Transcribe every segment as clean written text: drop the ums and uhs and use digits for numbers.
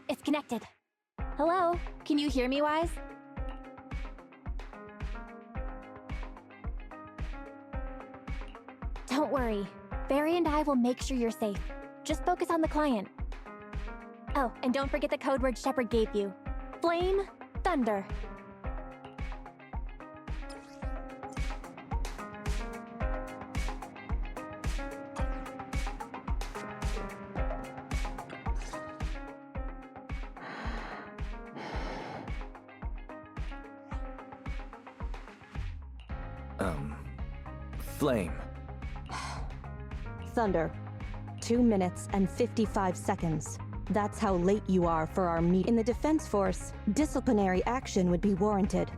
It's connected. Hello? Can you hear me, Wise? Don't worry. Barry and I will make sure you're safe. Just focus on the client. Oh, and don't forget the code word Shepard gave you. Flame, thunder. Flame. Thunder. 2 minutes and 55 seconds. That's how late you are for our meeting. In the Defense Force, disciplinary action would be warranted.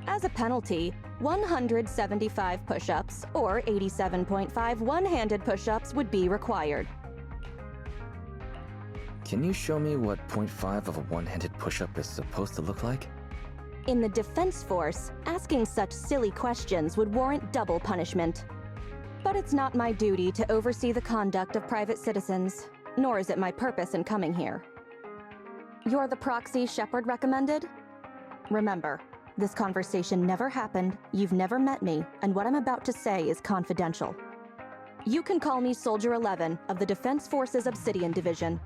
As a penalty, 175 push-ups or 87.5 one-handed push-ups would be required. Can you show me what 0.5 of a one-handed push-up is supposed to look like? In the Defense Force, asking such silly questions would warrant double punishment. But it's not my duty to oversee the conduct of private citizens, nor is it my purpose in coming here. You're the proxy Shepard recommended? Remember, this conversation never happened, you've never met me, and what I'm about to say is confidential. You can call me Soldier 11 of the Defense Force's Obsidian Division.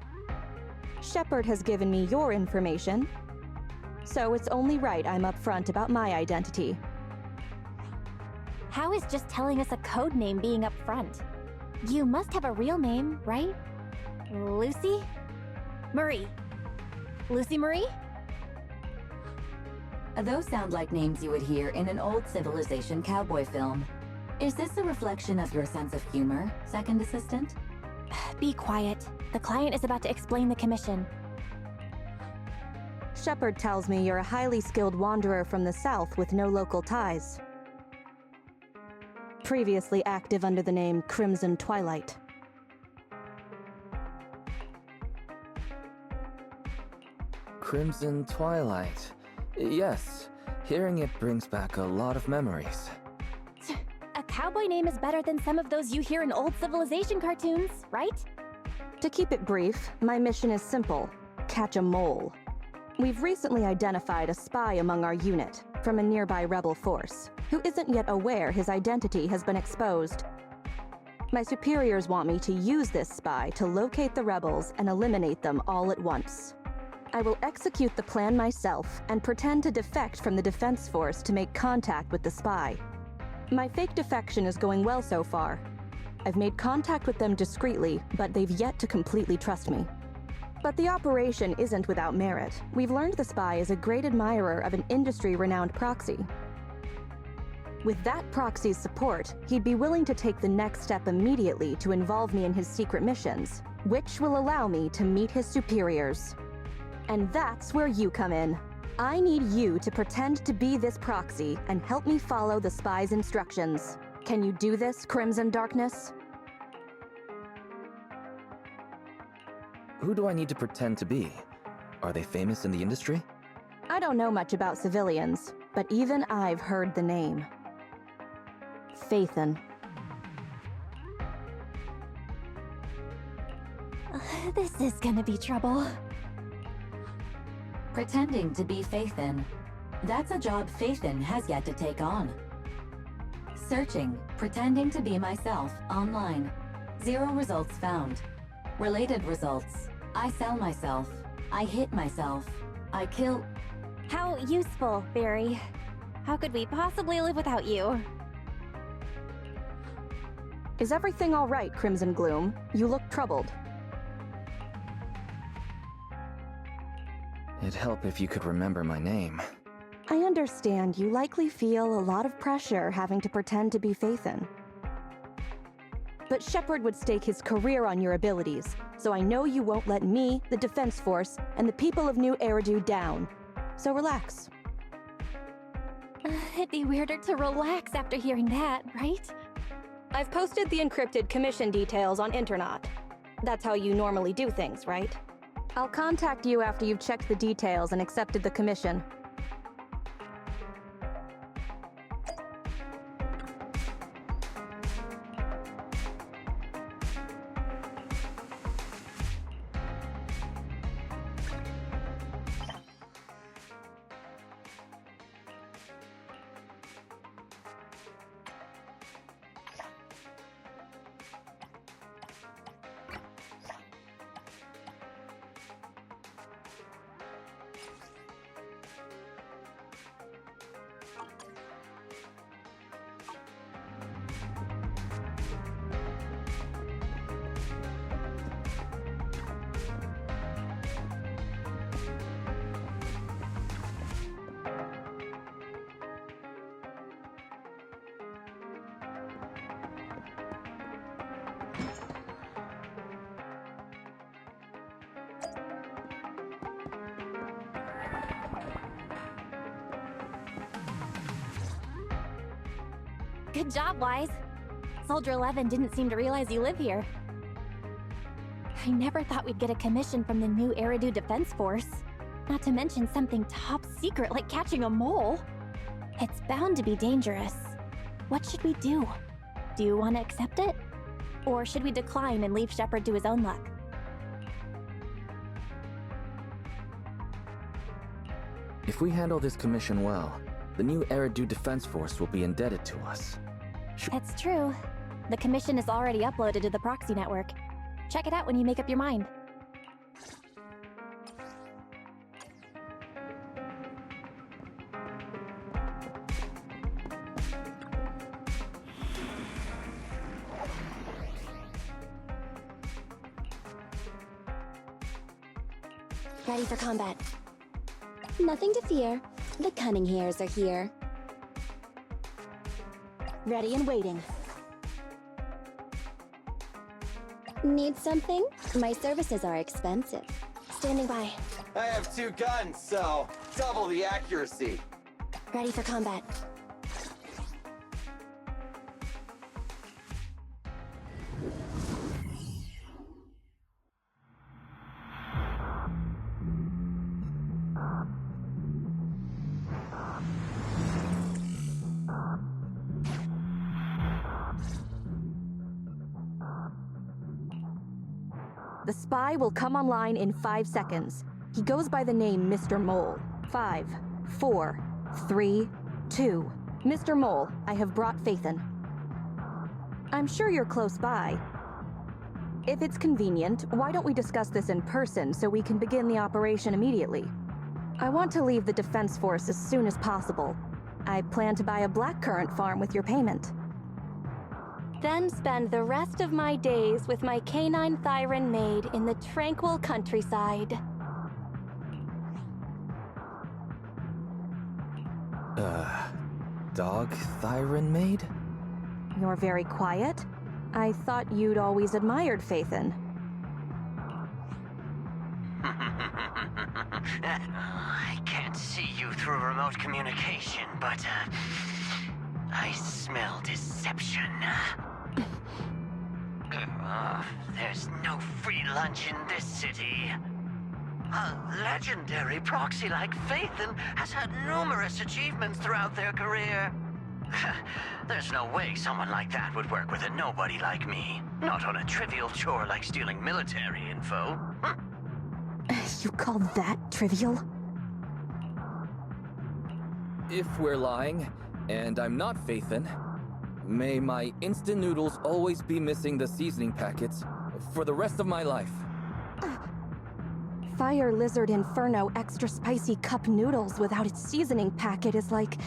Shepard has given me your information, so it's only right I'm upfront about my identity. How is just telling us a code name being up front? You must have a real name, right? Lucy? Marie. Lucy Marie? Those sound like names you would hear in an old civilization cowboy film. Is this a reflection of your sense of humor, second assistant? Be quiet. The client is about to explain the commission. Shepard tells me you're a highly skilled wanderer from the south with no local ties. Previously active under the name Crimson Twilight. Crimson Twilight. Yes, hearing it brings back a lot of memories. A cowboy name is better than some of those you hear in old civilization cartoons, right? To keep it brief, my mission is simple: catch a mole. We've recently identified a spy among our unit from a nearby rebel force who isn't yet aware his identity has been exposed. My superiors want me to use this spy to locate the rebels and eliminate them all at once. I will execute the plan myself and pretend to defect from the Defense Force to make contact with the spy. My fake defection is going well so far. I've made contact with them discreetly, but they've yet to completely trust me. But the operation isn't without merit. We've learned the spy is a great admirer of an industry-renowned proxy. With that proxy's support, he'd be willing to take the next step immediately to involve me in his secret missions, which will allow me to meet his superiors. And that's where you come in. I need you to pretend to be this proxy and help me follow the spy's instructions. Can you do this, Crimson Darkness? Who do I need to pretend to be? Are they famous in the industry? I don't know much about civilians, but even I've heard the name. Phaethon. This is gonna be trouble. Pretending to be Phaethon. That's a job Phaethon has yet to take on. Searching, pretending to be myself, online. 0 results found. Related results. I sell myself. I hit myself. I kill... How useful, Barry. How could we possibly live without you? Is everything all right, Crimson Gloom? You look troubled. It'd help if you could remember my name. I understand you likely feel a lot of pressure having to pretend to be Phaethon. But Shepard would stake his career on your abilities, so I know you won't let me, the Defense Force, and the people of New Eridu down. So relax. It'd be weirder to relax after hearing that, right? I've posted the encrypted commission details on Internet. That's how you normally do things, right? I'll contact you after you've checked the details and accepted the commission. Good job, Wise. Soldier 11 didn't seem to realize you live here. I never thought we'd get a commission from the new Eridu Defense Force. Not to mention something top secret like catching a mole. It's bound to be dangerous. What should we do? Do you want to accept it? Or should we decline and leave Shepard to his own luck? If we handle this commission well, the new Eridu Defense Force will be indebted to us. It's true. The commission is already uploaded to the proxy network. Check it out when you make up your mind. Ready for combat. Nothing to fear. The cunning hairs are here. Ready and waiting. Need something? My services are expensive. Standing by. I have 2 guns, so double the accuracy. Ready for combat. The spy will come online in 5 seconds. He goes by the name Mr. Mole. 5, 4, 3, 2. Mr. Mole, I have brought Phaethon. I'm sure you're close by. If it's convenient, why don't we discuss this in person so we can begin the operation immediately? I want to leave the Defense Force as soon as possible. I plan to buy a blackcurrant farm with your payment. Then spend the rest of my days with my canine Thyron maid in the tranquil countryside. Dog Thyron maid? You're very quiet. I thought you'd always admired Phaethon. I can't see you through remote communication, but I smell deception. There's no free lunch in this city. A legendary proxy like Phaethon has had numerous achievements throughout their career. There's no way someone like that would work with a nobody like me. Not on a trivial chore like stealing military info. You call that trivial? If we're lying, and I'm not Phaethon, may my instant noodles always be missing the seasoning packets for the rest of my life. Fire Lizard Inferno extra spicy cup noodles without its seasoning packet is like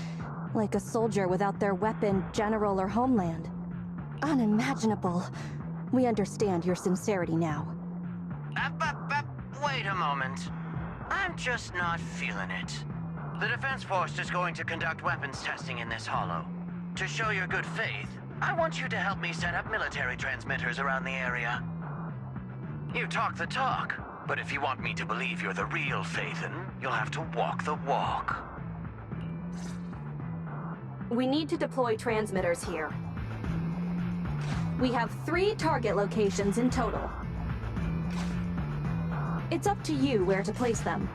a soldier without their weapon, general, or homeland. Unimaginable. We understand your sincerity now. Wait a moment. I'm just not feeling it. The Defense Force is going to conduct weapons testing in this hollow. To show your good faith, I want you to help me set up military transmitters around the area. You talk the talk, but if you want me to believe you're the real Phaethon, you'll have to walk the walk. We need to deploy transmitters here. We have 3 target locations in total. It's up to you where to place them.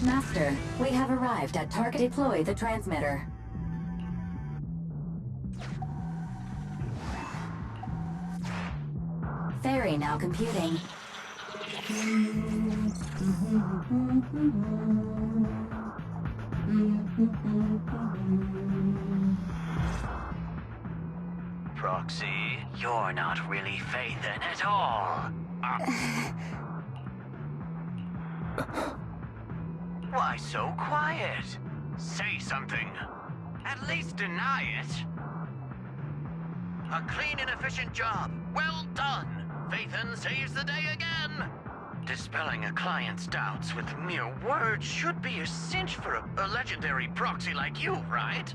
Master, we have arrived at target deploy the transmitter. Ferry now computing. Proxy, you're not really Phaethon at all. Why so quiet? Say something. At least deny it. A clean and efficient job. Well done. Phaethon saves the day again. Dispelling a client's doubts with mere words should be a cinch for a legendary proxy like you, right?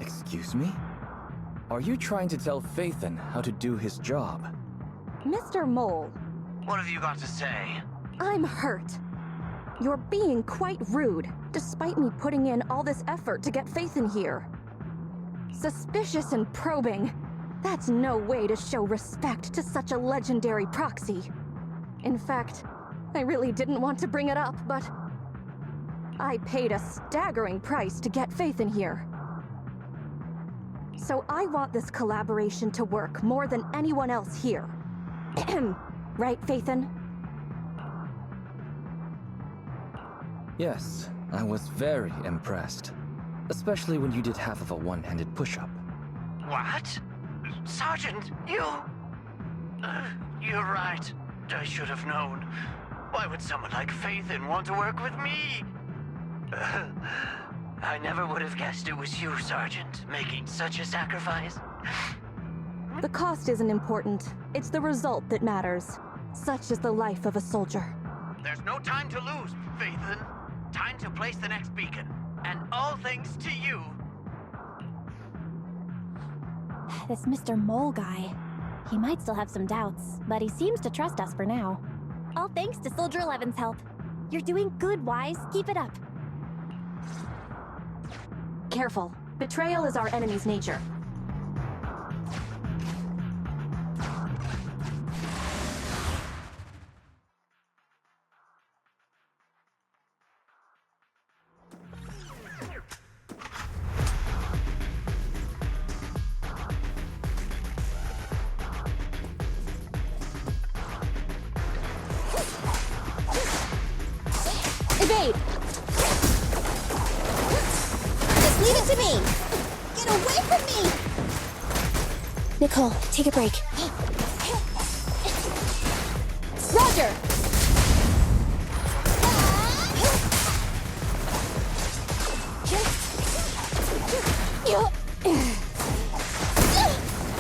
Excuse me? Are you trying to tell Phaethon how to do his job? Mr. Mole, What have you got to say? I'm hurt. You're being quite rude, despite me putting in all this effort to get Phaethon here. Suspicious and probing. That's no way to show respect to such a legendary proxy. In fact, I really didn't want to bring it up, but I paid a staggering price to get Phaethon here. So I want this collaboration to work more than anyone else here. Right, Phaethon? Yes, I was very impressed. Especially when you did half of a one-handed push-up. What? Sergeant, you... you're right. I should have known. Why would someone like Phaethon want to work with me? I never would have guessed it was you, Sergeant, making such a sacrifice. The cost isn't important. It's the result that matters. Such is the life of a soldier. There's no time to lose, Phaethon. Time to place the next beacon. And all thanks to you. This Mr. Mole guy. He might still have some doubts, but he seems to trust us for now. All thanks to Soldier 11's help. You're doing good, Wise. Keep it up. Careful. Betrayal is our enemy's nature. Evade! Just leave it to me! Get away from me! Nicole, take a break. Roger!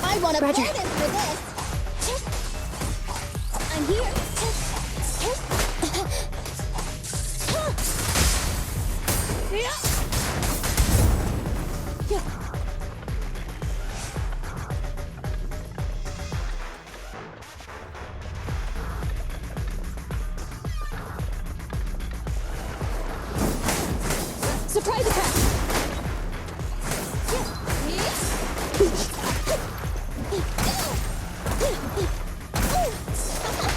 I want a bonus for this! I'm here! Surprise attack!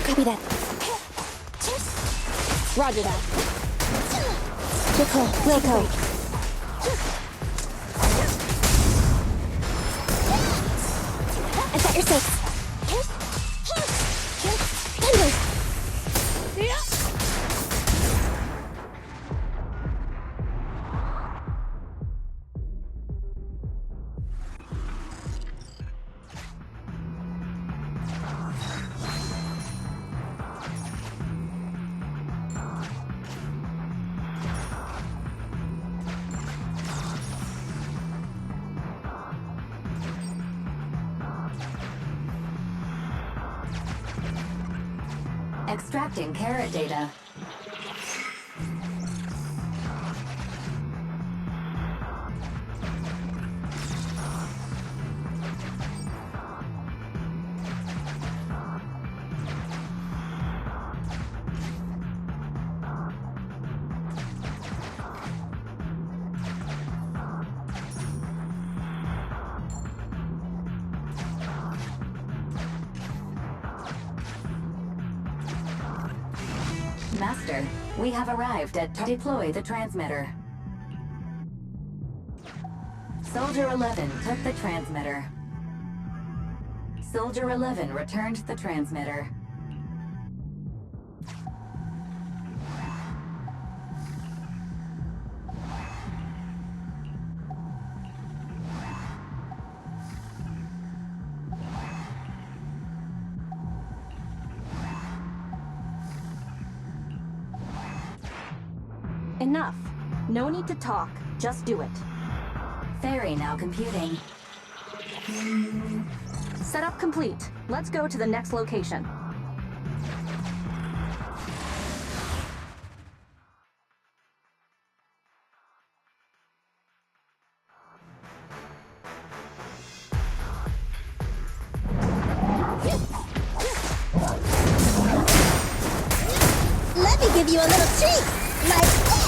Copy that. Roger that. Nicole, Wilco. I got your six. Thunder! Extracting carrot data. Master, we have arrived at deploy the transmitter. Soldier 11 took the transmitter. Soldier 11 returned the transmitter. Enough. No need to talk. Just do it. Fairy now computing. Setup complete. Let's go to the next location. Let me give you a little treat, like this.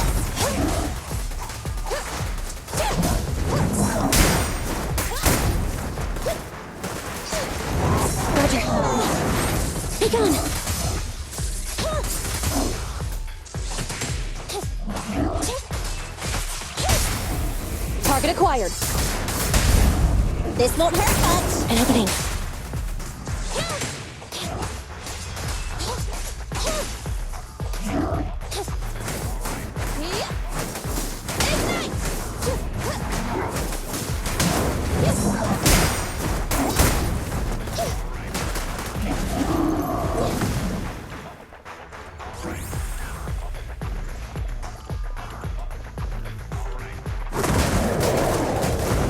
Roger. Be gone. Target acquired. This won't hurt much. An opening.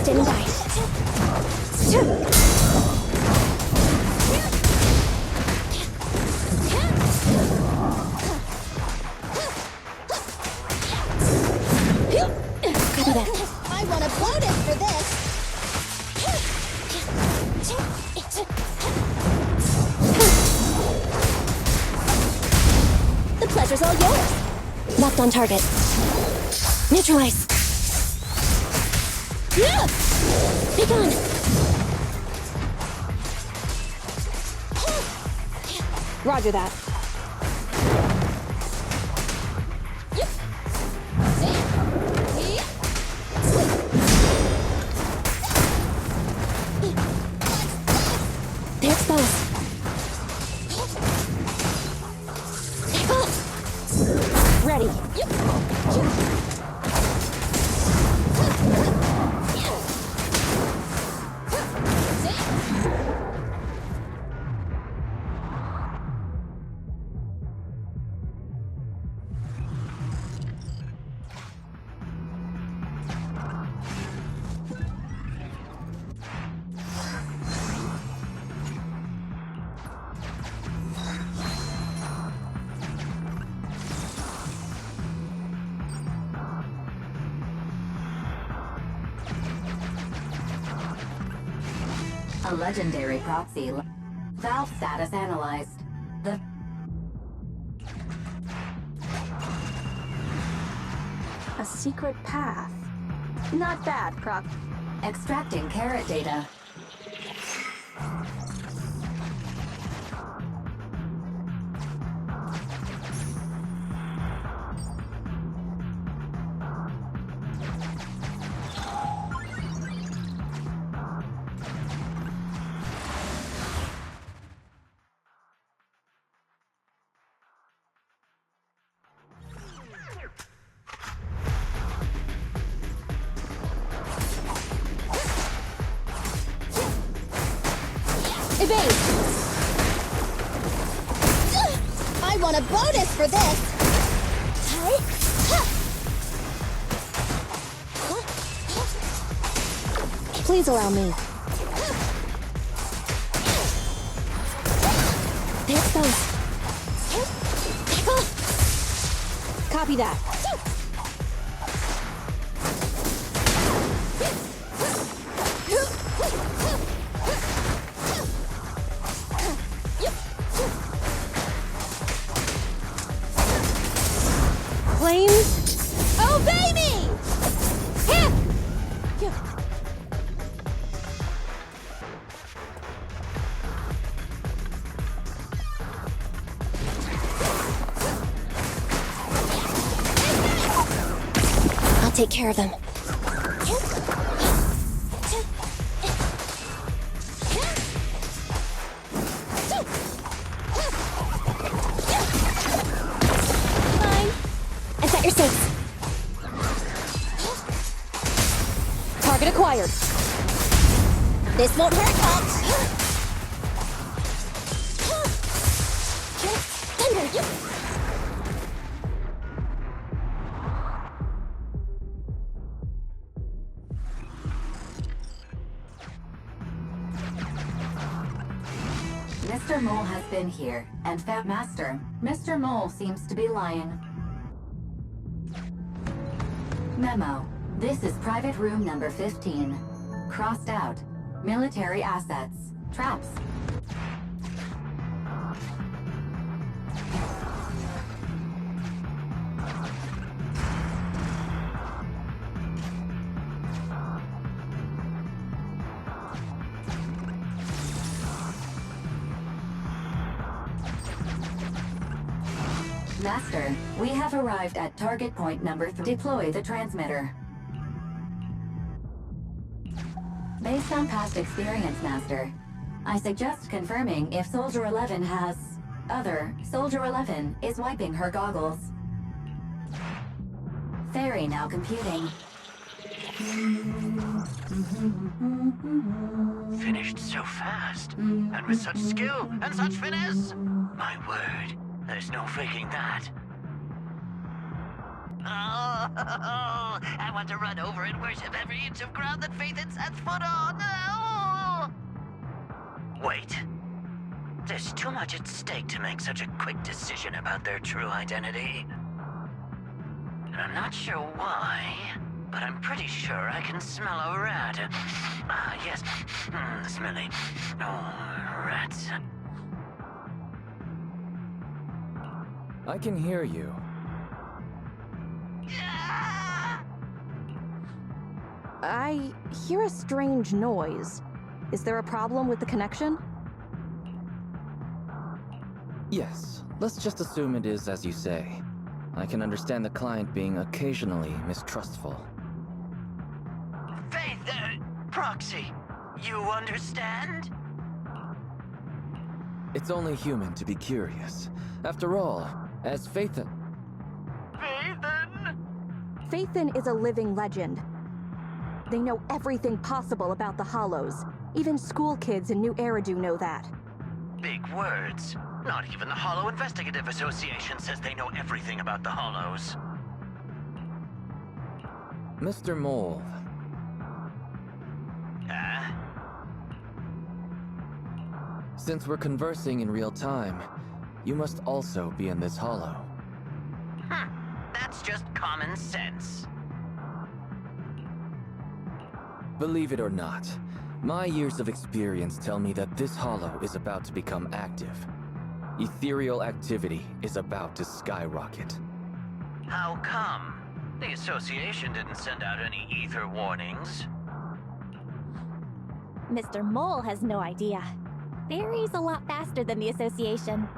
Didn't die. Copy that. I want a bonus for this. The pleasure's all yours. Locked on target. Neutralize. Be gone. Roger that. They're exposed. Ready. A legendary proxy. Valve status analyzed. The A secret path. Not bad, Croc. extracting carrot data. Evade! I want a bonus for this! Please allow me. They're exposed. Copy that. Flames, obey me! I'll take care of them. Fine. I set your stakes. Target acquired. This won't hurt much. Thunder, Mr. Mole has been here, and Fat Master, Mr. Mole seems to be lying. Memo. This is private room number 15. Crossed out. Military assets. Traps. Master, we have arrived at target point number 3. Deploy the transmitter. Based on past experience, Master, I suggest confirming if Soldier 11 has... Soldier 11 is wiping her goggles. Fairy now computing. Finished so fast, and with such skill and such finesse. My word, there's no faking that. Oh, I want to run over and worship every inch of ground that Phaethon sets foot on. Oh. Wait. There's too much at stake to make such a quick decision about their true identity. And I'm not sure why, but I'm pretty sure I can smell a rat. Ah, yes. Smelly. Oh, rats. I can hear you. I hear a strange noise. Is there a problem with the connection? Yes, let's just assume it is as you say. I can understand the client being occasionally mistrustful. Faith, Proxy, you understand? It's only human to be curious. After all, as Phaethon... Phaethon? Phaethon is a living legend. They know everything possible about the Hollows. Even school kids in New Eridu know that. Big words. Not even the Hollow Investigative Association says they know everything about the Hollows. Mr. Mole. Since we're conversing in real time, you must also be in this hollow. That's just common sense. Believe it or not, my years of experience tell me that this hollow is about to become active. Ethereal activity is about to skyrocket. How come? The Association didn't send out any ether warnings. Mr. Mole has no idea. Fairy's a lot faster than the Association.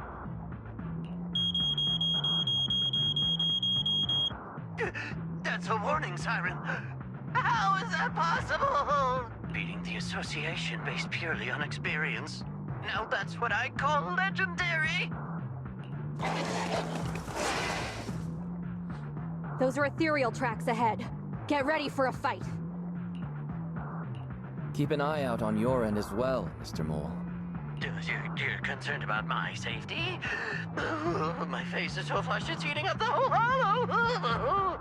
That's a warning siren. How is that possible? Beating the Association based purely on experience. Now that's what I call legendary. Those are ethereal tracks ahead. Get ready for a fight. Keep an eye out on your end as well, Mr. Mole. You're concerned about my safety? My face is so flushed it's eating up the whole hollow.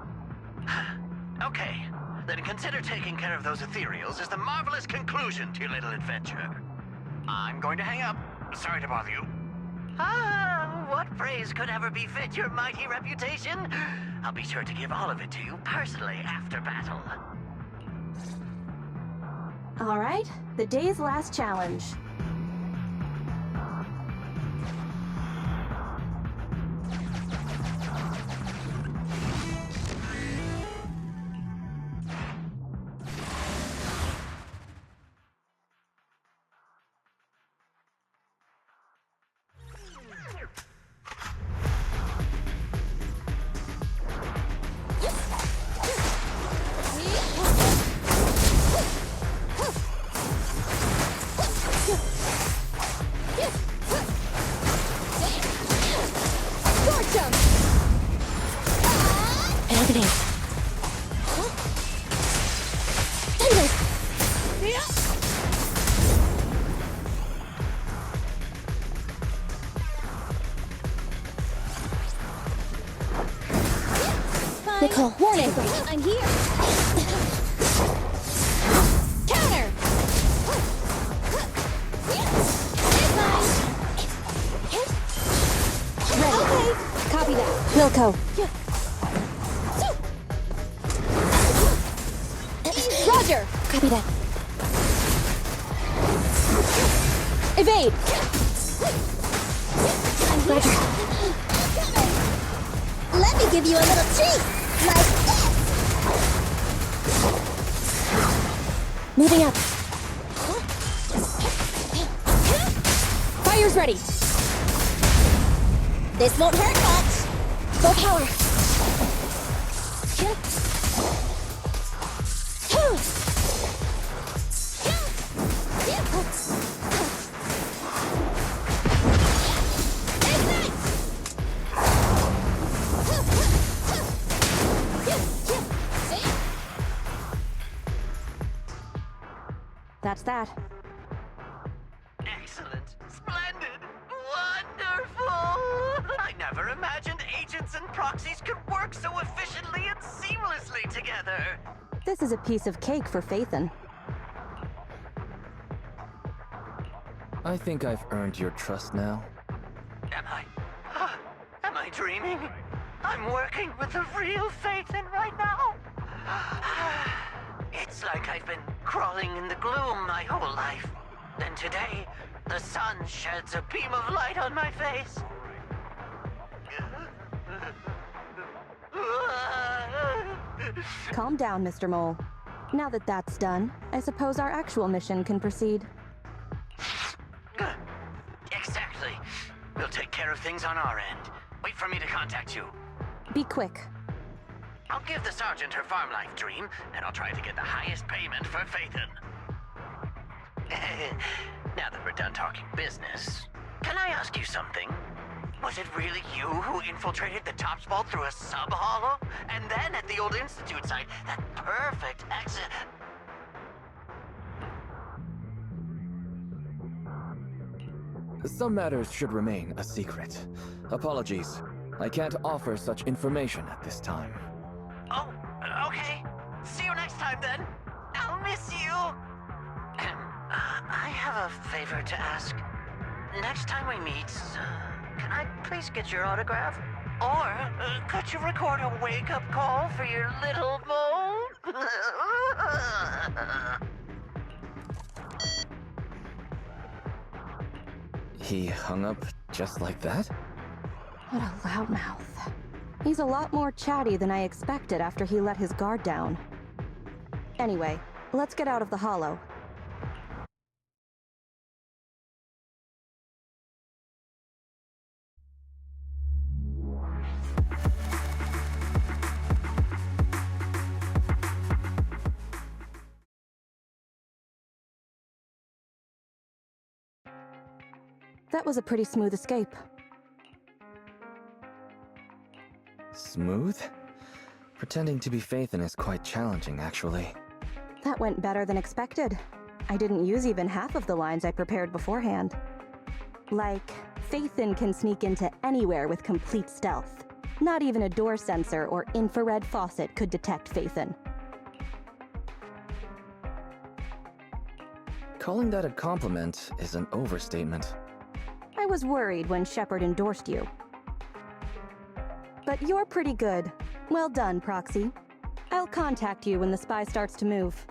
Okay, then consider taking care of those ethereals as the marvelous conclusion to your little adventure. I'm going to hang up. Sorry to bother you. What praise could ever befit your mighty reputation? I'll be sure to give all of it to you personally after battle. All right, the day's last challenge. Nicole, warning! I'm here! Counter! It's mine! Copy that. Wilco. Roger. Copy that. Evade. Roger. Let me give you a little treat, like this. Moving up. Fire's ready. This won't hurt much. Full power. That's that. Excellent. Splendid. Wonderful. I never imagined agents and proxies could work so efficiently and seamlessly together. This is a piece of cake for Phaethon. I think I've earned your trust now. Am I dreaming? I'm working with the real Phaethon right now. It's like I've been crawling in the gloom my whole life. Then today, the sun sheds a beam of light on my face. Calm down, Mr. Mole. Now that that's done, I suppose our actual mission can proceed. Exactly. We'll take care of things on our end. Wait for me to contact you. Be quick. I'll give the sergeant her farm life dream, and I'll try to get the highest payment for Phaethon. Now that we're done talking business, can I ask you something? Was it really you who infiltrated the Topps vault through a sub-hollow? And then at the old Institute site, that perfect exit... Some matters should remain a secret. Apologies. I can't offer such information at this time. Oh, okay. See you next time then. I'll miss you. I have a favor to ask. Next time we meet, can I please get your autograph? Or could you record a wake-up call for your little mole? He hung up just like that? What a loudmouth. He's a lot more chatty than I expected after he let his guard down. Anyway, let's get out of the hollow. That was a pretty smooth escape. Smooth? Pretending to be Phaethon is quite challenging, actually. That went better than expected. I didn't use even half of the lines I prepared beforehand. Like, Phaethon can sneak into anywhere with complete stealth. Not even a door sensor or infrared faucet could detect Phaethon. Calling that a compliment is an overstatement. I was worried when Shepard endorsed you. But you're pretty good. Well done, Proxy. I'll contact you when the spy starts to move.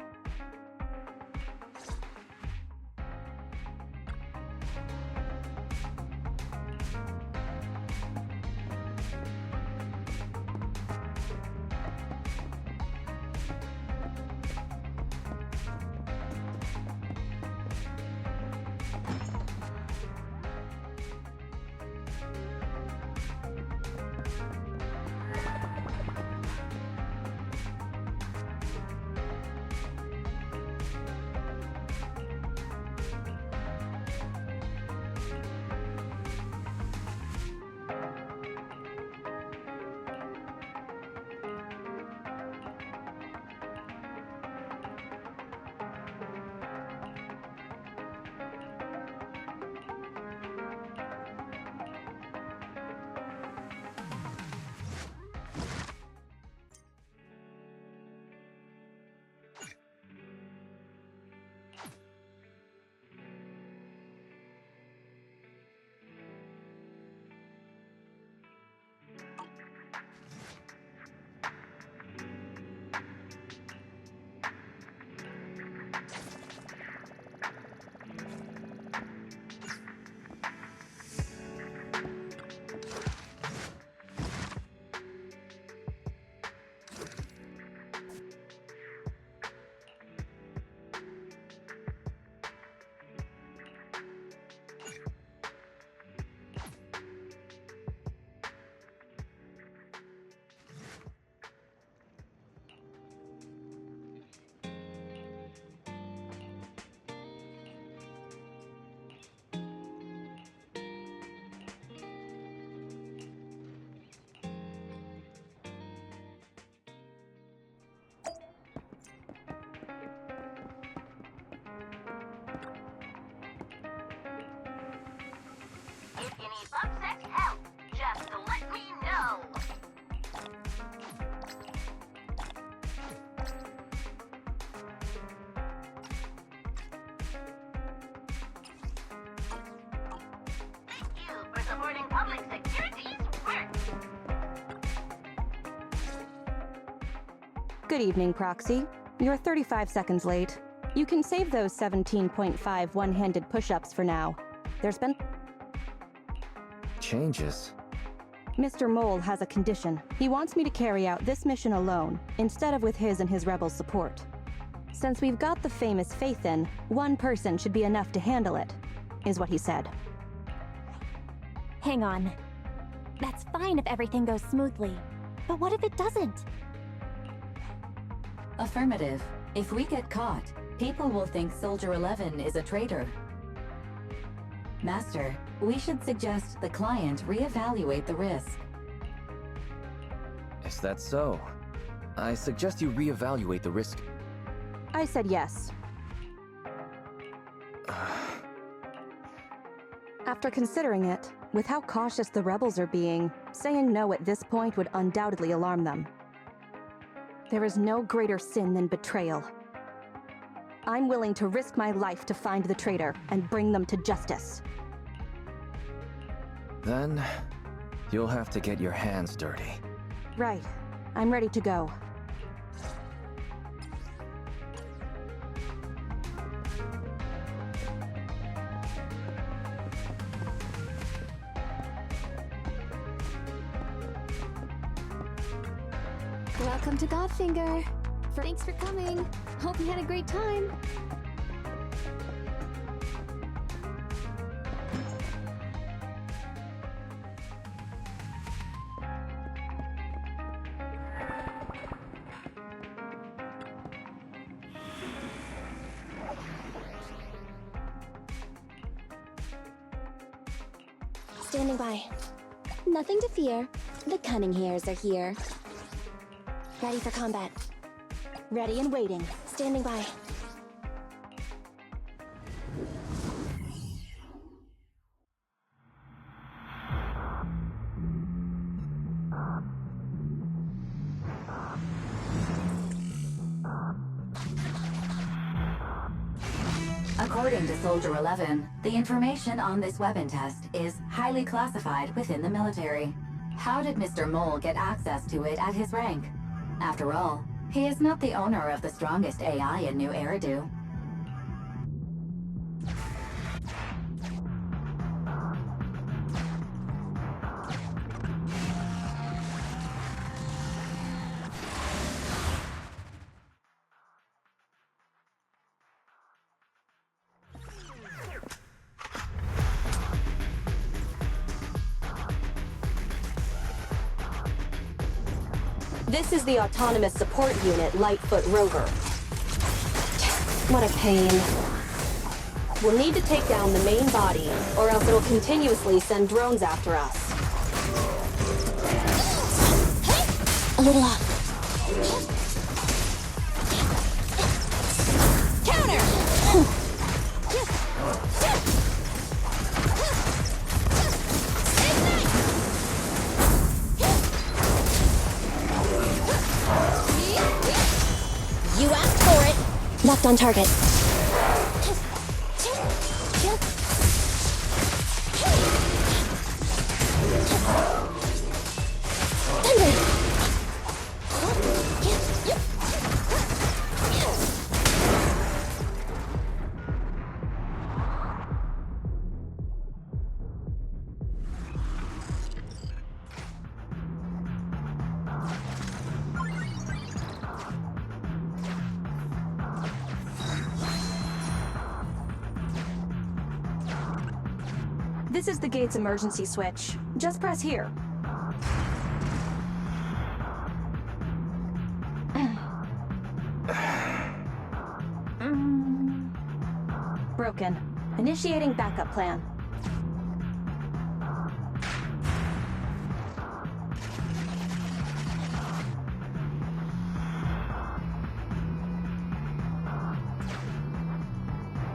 need bug-sec help, just let me know. Thank you for supporting public security's work. Good evening, Proxy. You're 35 seconds late. You can save those 17.5 one-handed push-ups for now. There's been... Changes? Mr. Mole has a condition. He wants me to carry out this mission alone, instead of with his and his rebel support. Since we've got the famous Phaethon, one person should be enough to handle it, is what he said. Hang on. That's fine if everything goes smoothly. But what if it doesn't? Affirmative. If we get caught, people will think Soldier 11 is a traitor. Master, we should suggest the client reevaluate the risk. Is that so? I suggest you reevaluate the risk. I said yes. After considering it, with how cautious the rebels are being, saying no at this point would undoubtedly alarm them. There is no greater sin than betrayal. I'm willing to risk my life to find the traitor and bring them to justice. Then, you'll have to get your hands dirty. Right. I'm ready to go. Welcome to Godfinger. Thanks for coming. Hope you had a great time. Standing by. Nothing to fear. The cunning hairs are here. Ready for combat. Ready and waiting. Standing by. According to Soldier 11, the information on this weapon test is highly classified within the military. How did Mr. Mole get access to it at his rank? After all, he is not the owner of the strongest AI in New Eridu. This is the Autonomous Support Unit Lightfoot Rover. What a pain. We'll need to take down the main body, or else it'll continuously send drones after us. A little off. Counter! You asked for it. Locked on target. This is the gate's emergency switch. Just press here. Broken. Initiating backup plan.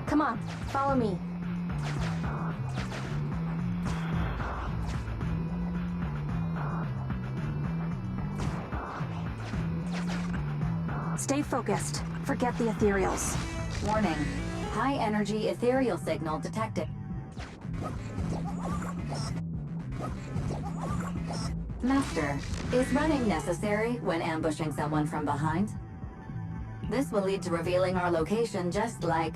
Come on, follow me. Stay focused. Forget the ethereals. Warning. High energy ethereal signal detected. Master, is running necessary when ambushing someone from behind? This will lead to revealing our location just like...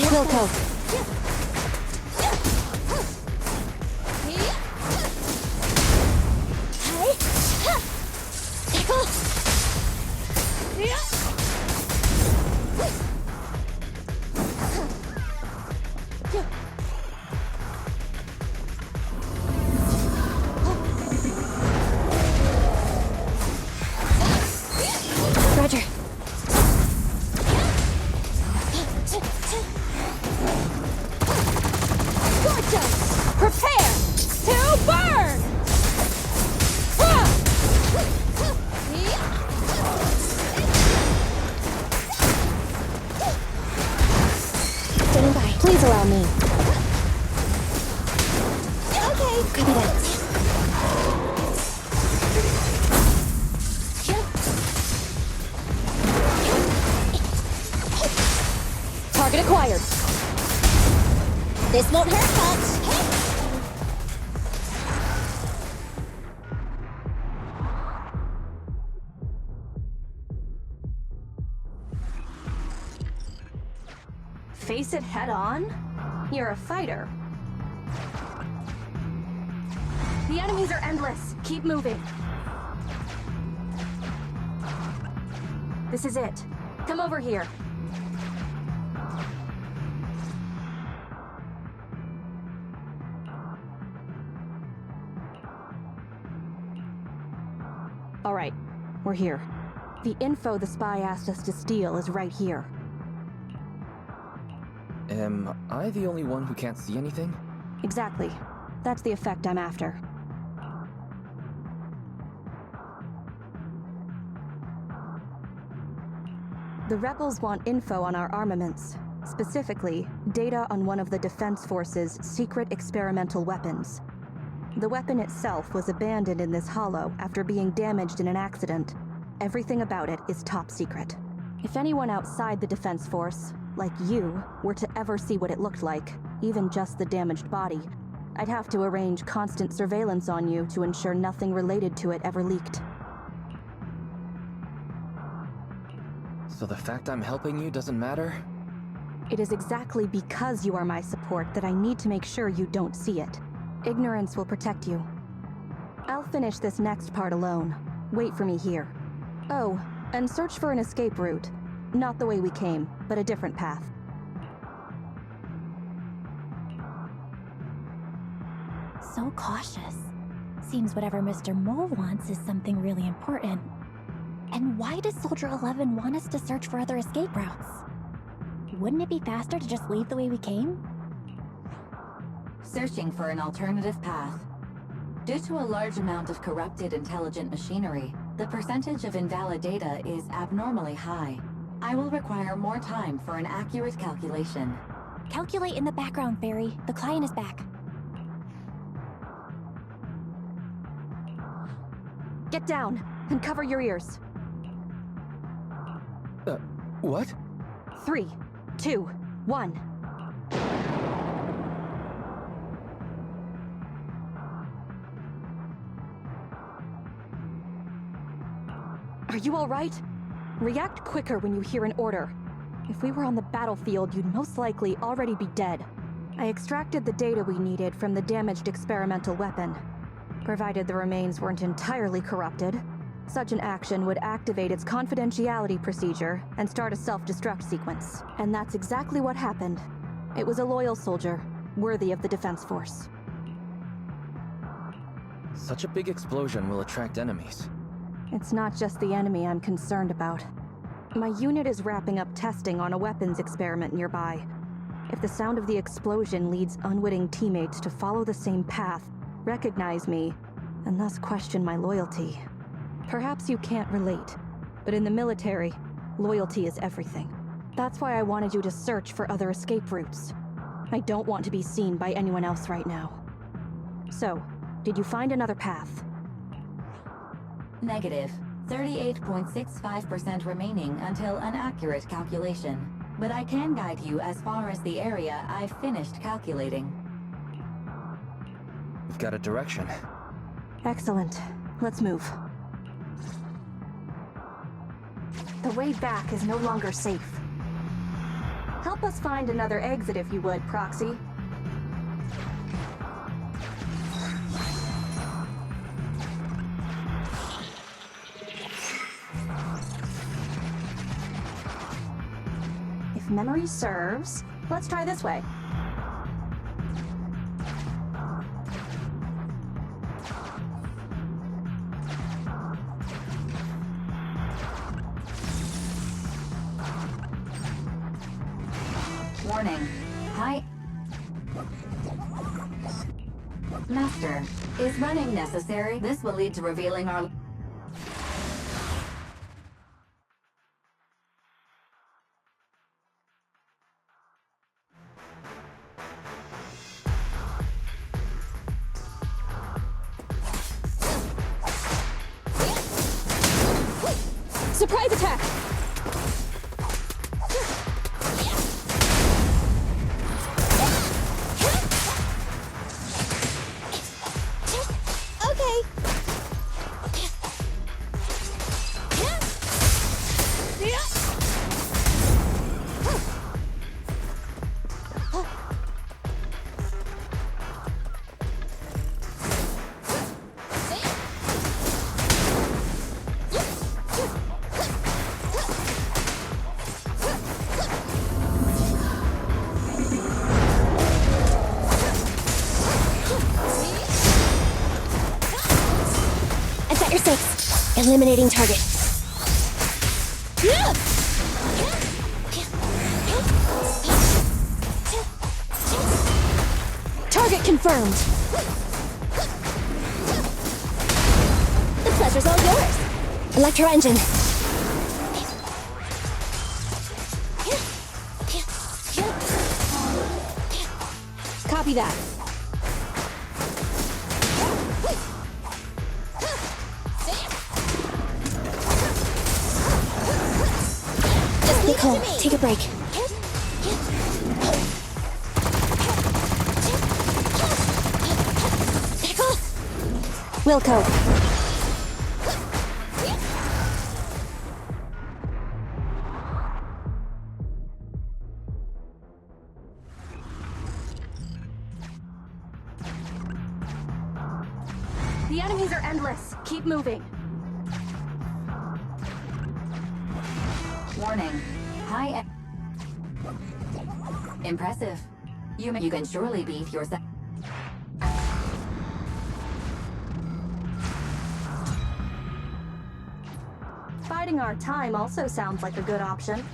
Wilco. Roger. Prepare to burn! Standing by. Please allow me. Okay. Copy that. Target acquired. This won't hurt much. Face it head on? You're a fighter. The enemies are endless. Keep moving. This is it. Come over here. All right, we're here. The info the spy asked us to steal is right here. Am I the only one who can't see anything? Exactly. That's the effect I'm after. The rebels want info on our armaments, specifically, data on one of the Defense Force's secret experimental weapons. The weapon itself was abandoned in this hollow after being damaged in an accident. Everything about it is top secret. If anyone outside the Defense Force, like you, were to ever see what it looked like, even just the damaged body, I'd have to arrange constant surveillance on you to ensure nothing related to it ever leaked. So the fact I'm helping you doesn't matter? It is exactly because you are my support that I need to make sure you don't see it. Ignorance will protect you. I'll finish this next part alone. Wait for me here. Oh, and search for an escape route. Not the way we came, but a different path. So cautious. Seems whatever Mr. Mole wants is something really important. And why does Soldier 11 want us to search for other escape routes? Wouldn't it be faster to just leave the way we came? Searching for an alternative path. Due to a large amount of corrupted intelligent machinery, the percentage of invalid data is abnormally high. I will require more time for an accurate calculation. Calculate in the background, Fairy. The client is back. Get down, and cover your ears. What? 3, 2, 1. Are you all right? React quicker when you hear an order. If we were on the battlefield, you'd most likely already be dead. I extracted the data we needed from the damaged experimental weapon. Provided the remains weren't entirely corrupted, such an action would activate its confidentiality procedure and start a self-destruct sequence. And that's exactly what happened. It was a loyal soldier, worthy of the Defense Force. Such a big explosion will attract enemies. It's not just the enemy I'm concerned about. My unit is wrapping up testing on a weapons experiment nearby. If the sound of the explosion leads unwitting teammates to follow the same path, recognize me, and thus question my loyalty. Perhaps you can't relate, but in the military, loyalty is everything. That's why I wanted you to search for other escape routes. I don't want to be seen by anyone else right now. So, did you find another path? Negative. 38.65% remaining until an accurate calculation. But I can guide you as far as the area I've finished calculating. We've got a direction. Excellent. Let's move. The way back is no longer safe. Help us find another exit if you would, Proxy. If memory serves, let's try this way. Warning. Hi. Master, is running necessary? This will lead to revealing our... Surprise attack! Eliminating target. Target confirmed. The pleasure's all yours. Electro engine. Copy that. Nicole, take a break. Wilco. The enemies are endless. Keep moving. Warning. High. Impressive. You can surely beat yourself. Biding our time also sounds like a good option.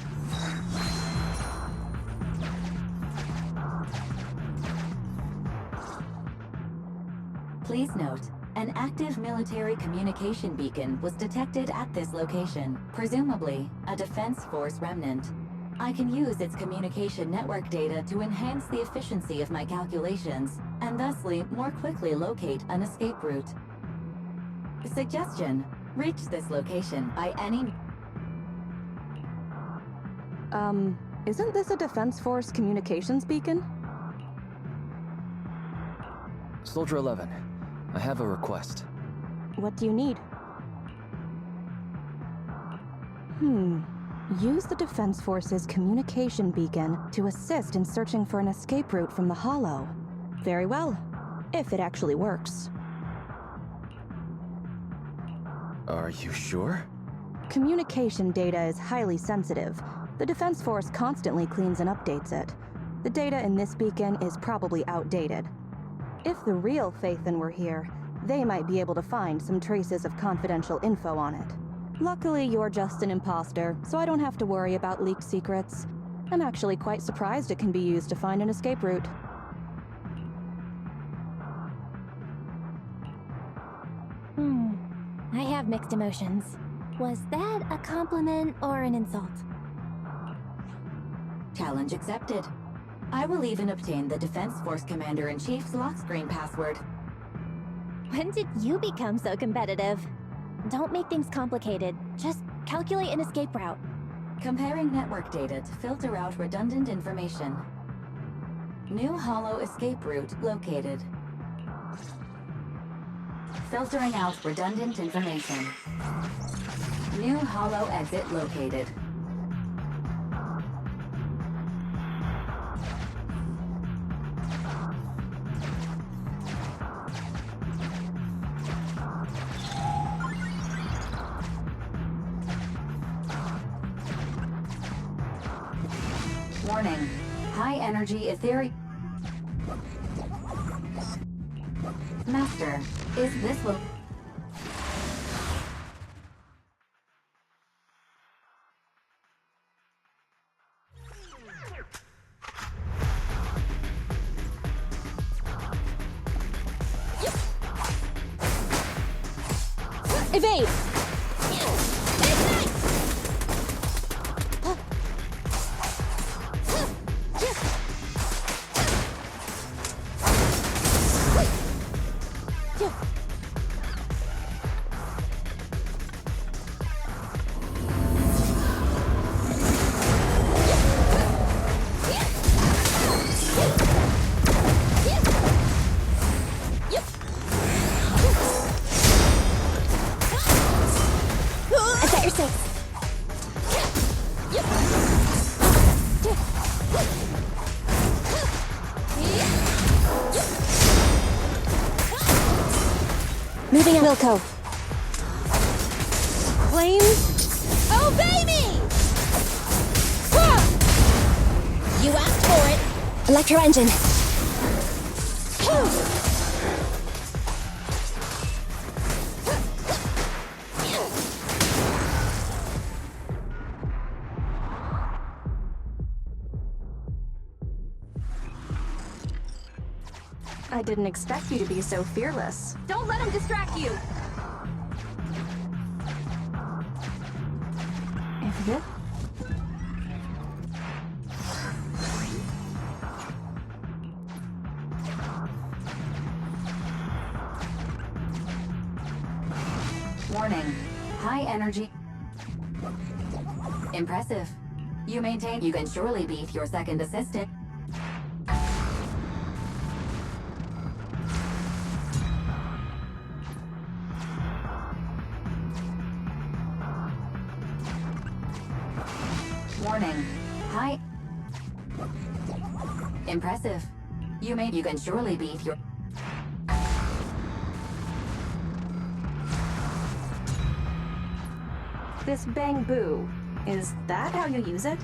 Please note, an active military communication beacon was detected at this location, presumably a Defense Force remnant. I can use its communication network data to enhance the efficiency of my calculations, and thusly more quickly locate an escape route. Suggestion: reach this location by any... Isn't this a Defense Force communications beacon? Soldier 11, I have a request. What do you need? Use the Defense Force's communication beacon to assist in searching for an escape route from the Hollow. Very well, if it actually works. Are you sure? Communication data is highly sensitive. The Defense Force constantly cleans and updates it. The data in this beacon is probably outdated. If the real Phaethon were here, they might be able to find some traces of confidential info on it. Luckily, you're just an imposter, so I don't have to worry about leaked secrets. I'm actually quite surprised it can be used to find an escape route. I have mixed emotions. Was that a compliment or an insult? Challenge accepted. I will even obtain the Defense Force Commander-in-Chief's lock screen password. When did you become so competitive? Don't make things complicated. Just calculate an escape route. Comparing network data to filter out redundant information. New hollow escape route located. Filtering out redundant information. New hollow exit located. Warning. High energy ethereal. Master, is this lo- Evade! I set your six. Moving out. Wilco. Flames. Obey me! You asked for it. Electro engine. I didn't expect you to be so fearless. Don't let him distract you! If this... Warning. High energy. Impressive. You maintain you can surely beat your second assistant. Warning. High. Impressive. You can surely beat your. This bang boo, is that how you use it?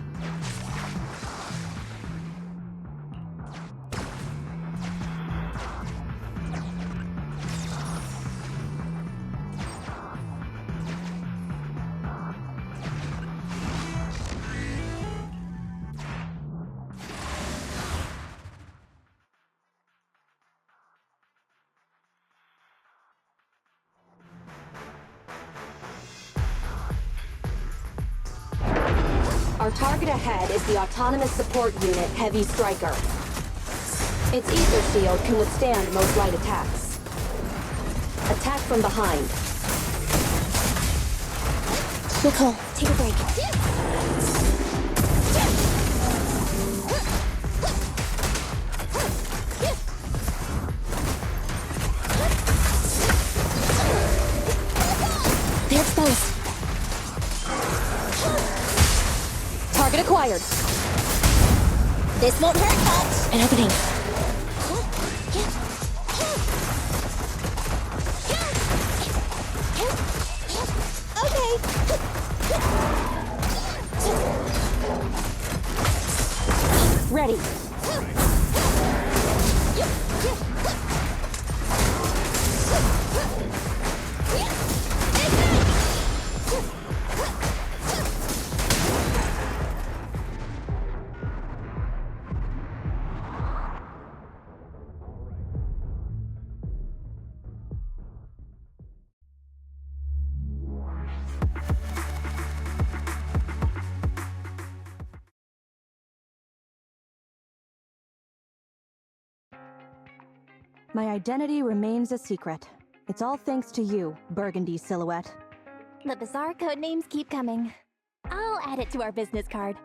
Our target ahead is the Autonomous Support Unit Heavy Striker. Its ether shield can withstand most light attacks. Attack from behind. Nicole, take a break. They're exposed. Target acquired. This won't hurt much. An opening. Okay. Ready. My identity remains a secret. It's all thanks to you, Burgundy Silhouette. The bizarre code names keep coming. I'll add it to our business card.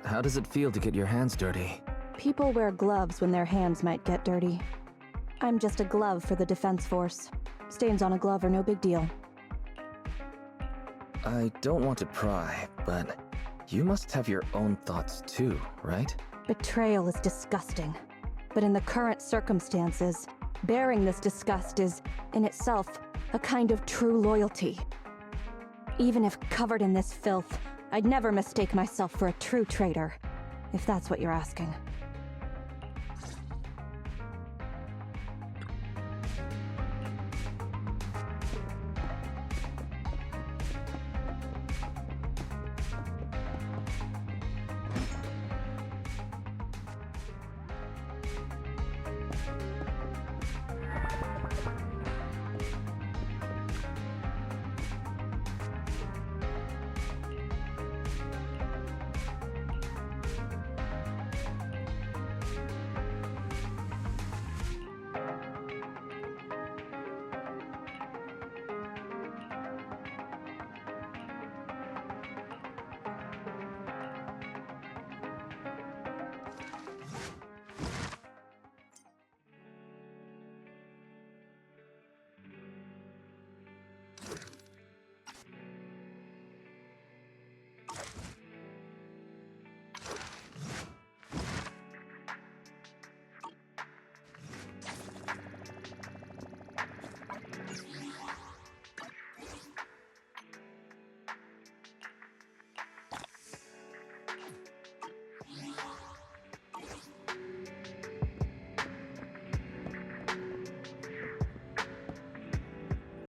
How does it feel to get your hands dirty? People wear gloves when their hands might get dirty. I'm just a glove for the Defense Force. Stains on a glove are no big deal. I don't want to pry, but you must have your own thoughts too, right? Betrayal is disgusting. But in the current circumstances, bearing this disgust is, in itself, a kind of true loyalty. Even if covered in this filth, I'd never mistake myself for a true traitor, if that's what you're asking.